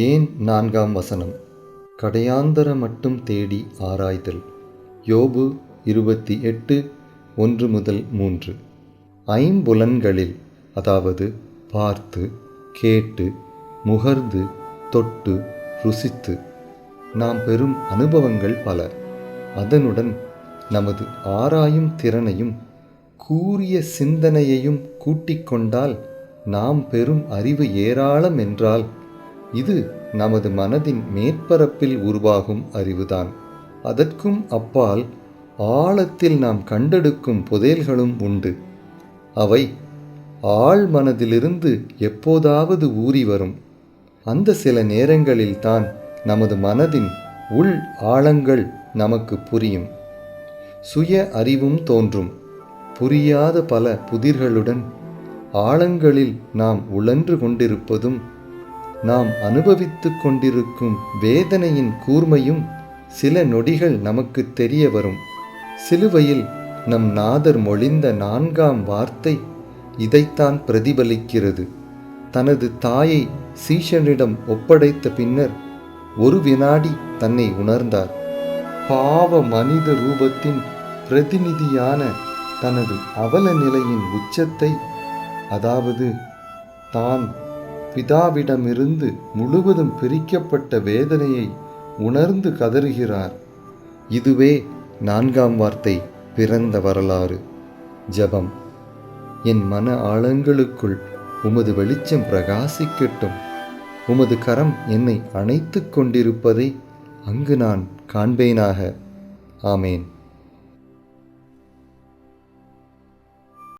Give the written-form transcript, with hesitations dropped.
ஏன் 4ஆம் வசனம்? கடையாந்தர மட்டும் தேடி ஆராய்தல். யோபு 28:1-3. ஐம்புலன்களில், அதாவது பார்த்து, கேட்டு, முகர்ந்து, தொட்டு, ருசித்து நாம் பெறும் அனுபவங்கள் பல. அதனுடன் நமது ஆராயும் திறனையும் கூரிய சிந்தனையையும் கூட்டிக் கொண்டால் நாம் பெறும் அறிவு ஏராளம் என்றால் இது நமது மனதின் மேற்பரப்பில் உருவாகும் அறிவுதான். அதற்கும் அப்பால் ஆழத்தில் நாம் கண்டெடுக்கும் புதையல்களும் உண்டு. அவை ஆழ் மனதிலிருந்து எப்போதாவது ஊறி வரும். அந்த சில நேரங்களில்தான் நமது மனதின் உள் ஆழங்கள் நமக்கு புரியும். சுய அறிவும் தோன்றும். புரியாத பல புதிர்களுடன் ஆழங்களில் நாம் உழன்று கொண்டிருப்பதும், நாம் அனுபவித்து கொண்டிருக்கும் வேதனையின் கூர்மையும் சில நொடிகள் நமக்கு தெரிய வரும். சிலுவையில் நம் நாதர் மொழிந்த 4ஆம் வார்த்தை இதைத்தான் பிரதிபலிக்கிறது. தனது தாயை சீஷனிடம் ஒப்படைத்த பின்னர் ஒரு வினாடி தன்னை உணர்ந்தார். பாவ மனித ரூபத்தின் பிரதிநிதியான தனது அவல நிலையின் உச்சத்தை, அதாவது தான் பிதாவிடமிருந்து முழுவதும் பிரிக்கப்பட்ட வேதனையை உணர்ந்து கதறுகிறார். இதுவே 4ஆம் வார்த்தை பிறந்த வரலாறு. ஜெபம். என் மன ஆழங்களுக்குள் உமது வெளிச்சம் பிரகாசிக்கட்டும். உமது கரம் என்னை அணைத்து கொண்டிருப்பதை அங்கு நான் காண்பேனாக. ஆமேன்.